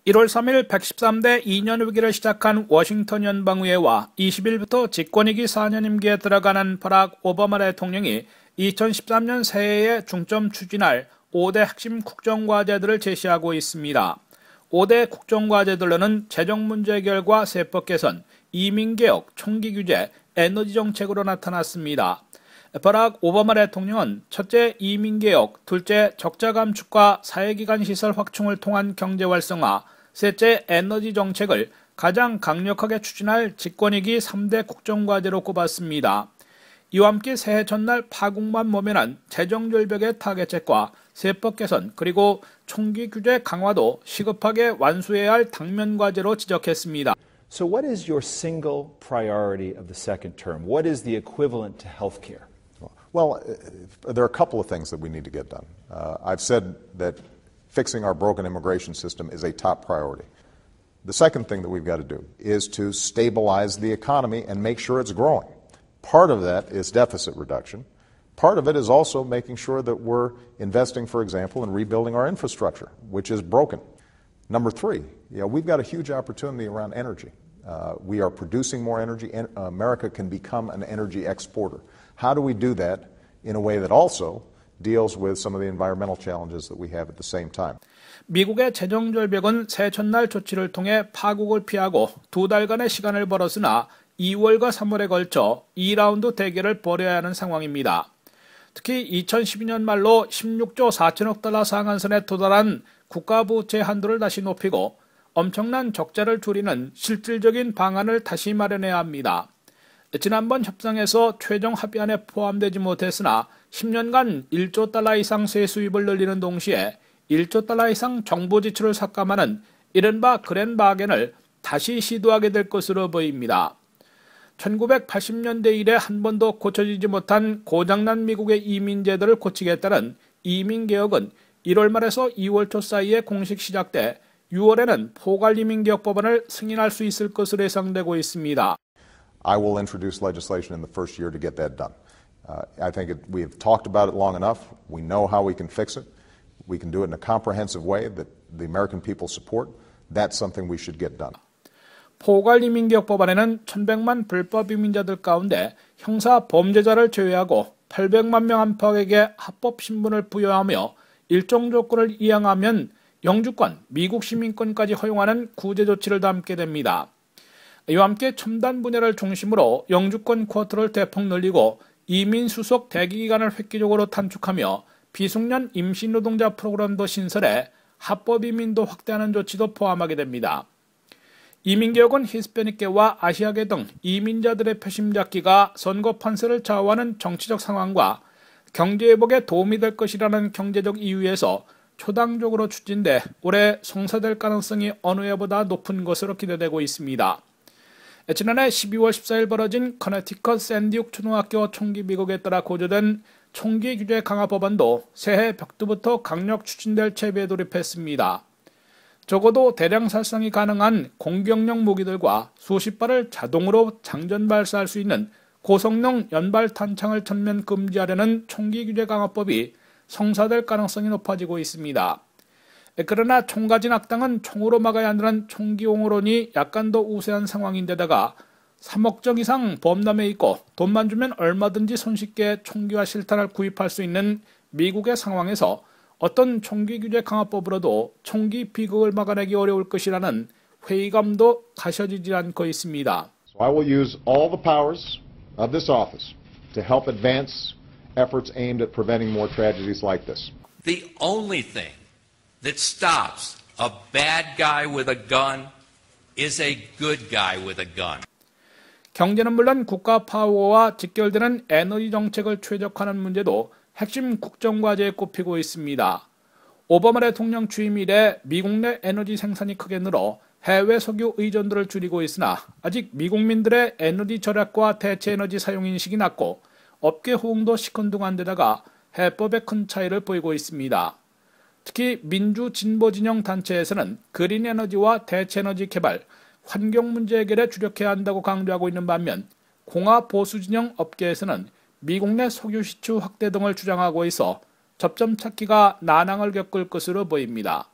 1월 3일 113대 2년 위기를 시작한 워싱턴 연방의회와 20일부터 집권임기 4년 임기에 들어가는 버락 오바마 대통령이 2013년 새해에 중점 추진할 5대 핵심 국정과제들을 제시하고 있습니다. 5대 국정과제들로는 재정 문제 해결과 세법 개선, 이민개혁, 총기 규제, 에너지 정책으로 나타났습니다. 버락 오바마 대통령은 첫째 이민개혁, 둘째 적자 감축과 사회기관 시설 확충을 통한 경제 활성화, 셋째 에너지 정책을 가장 강력하게 추진할 집권임기 3대 국정과제로 꼽았습니다. 이와 함께 새해 전날 파국만 모면한 재정 절벽의 타겟책과 세법 개선 그리고 총기 규제 강화도 시급하게 완수해야 할 당면 과제로 지적했습니다. So what is your single priority of the second term? What is the equivalent to health care? Well, there are a couple of things that we need to get done. I've said that fixing our broken immigration system is a top priority. The second thing that we've got to do is to stabilize the economy and make sure it's growing. Part of that is deficit reduction. Part of it is also making sure that we're investing, for example, in rebuilding our infrastructure, which is broken. Number three, we've got a huge opportunity around energy. We are producing more energy, and America can become an energy exporter. How do we do that in a way that also deals with some of the environmental challenges that we have at the same time? 미국의 재정 절벽은 새해 첫날 조치를 통해 파국을 피하고 두 달간의 시간을 벌었으나 2월과 3월에 걸쳐 2라운드 대결을 벌여야 하는 상황입니다. 특히 2012년 말로 16조 4천억 달러 상한선에 도달한 국가부채 한도를 다시 높이고 엄청난 적자를 줄이는 실질적인 방안을 다시 마련해야 합니다. 지난번 협상에서 최종 합의안에 포함되지 못했으나 10년간 1조 달러 이상 세수입을 늘리는 동시에 1조 달러 이상 정부 지출을 삭감하는 이른바 그랜 바겐을 다시 시도하게 될 것으로 보입니다. 1980년대 이래 한 번도 고쳐지지 못한 고장난 미국의 이민제도를 고치겠다는 이민개혁은 1월 말에서 2월 초 사이에 공식 시작돼 6월에는 포괄 이민개혁 법안을 승인할 수 있을 것으로 예상되고 있습니다. I will introduce legislation in the first year to get that done. I think we have talked about it long enough. We know how we can fix it. We can do it in a comprehensive way that the American people support. That's something we should get done. 포괄 이민개혁 법안에는 1,100만 불법 이민자들 가운데 형사 범죄자를 제외하고 800만 명 안팎에게 합법 신분을 부여하며 일정 조건을 이행하면 영주권, 미국 시민권까지 허용하는 구제 조치를 담게 됩니다. 이와 함께 첨단 분야를 중심으로 영주권 쿼터를 대폭 늘리고 이민 수속 대기기간을 획기적으로 단축하며 비숙련 임신노동자 프로그램도 신설해 합법 이민도 확대하는 조치도 포함하게 됩니다. 이민개혁은 히스패닉계와 아시아계 등 이민자들의 표심잡기가 선거 판세를 좌우하는 정치적 상황과 경제회복에 도움이 될 것이라는 경제적 이유에서 초당적으로 추진돼 올해 성사될 가능성이 어느 해보다 높은 것으로 기대되고 있습니다. 지난해 12월 14일 벌어진 커네티컷 샌디욱 초등학교 총기 미국에 따라 고조된 총기 규제 강화 법안도 새해 벽두부터 강력 추진될 채비에 돌입했습니다. 적어도 대량 살상이 가능한 공격용 무기들과 수십 발을 자동으로 장전 발사할 수 있는 고성능 연발 탄창을 전면 금지하려는 총기 규제 강화법이 성사될 가능성이 높아지고 있습니다. 그러나 총 가진 악당은 총으로 막아야 한다는 총기 옹호론이 약간 더 우세한 상황인데다가 3억 정 이상 범람해 있고 돈만 주면 얼마든지 손쉽게 총기와 실탄을 구입할 수 있는 미국의 상황에서 어떤 총기 규제 강화법으로도 총기 비극을 막아내기 어려울 것이라는 회의감도 가셔지지 않고 있습니다. So I will use all the powers of this office to help advance efforts aimed at preventing more tragedies like this. The only thing that stops a bad guy with a gun is a good guy with a gun. 경제는 물론 국가 파워와 직결되는 에너지 정책을 최적화하는 문제도 핵심 국정과제에 꼽히고 있습니다. 오바마 대통령 취임 이래 미국 내 에너지 생산이 크게 늘어 해외 석유 의존도를 줄이고 있으나 아직 미국민들의 에너지 절약과 대체 에너지 사용 인식이 낮고 업계 호응도 시큰둥한 데다가 해법에 큰 차이를 보이고 있습니다. 특히 민주 진보 진영 단체에서는 그린 에너지와 대체 에너지 개발, 환경 문제 해결에 주력해야 한다고 강조하고 있는 반면 공화 보수 진영 업계에서는 미국 내 석유 시추 확대 등을 주장하고 있어 접점 찾기가 난항을 겪을 것으로 보입니다.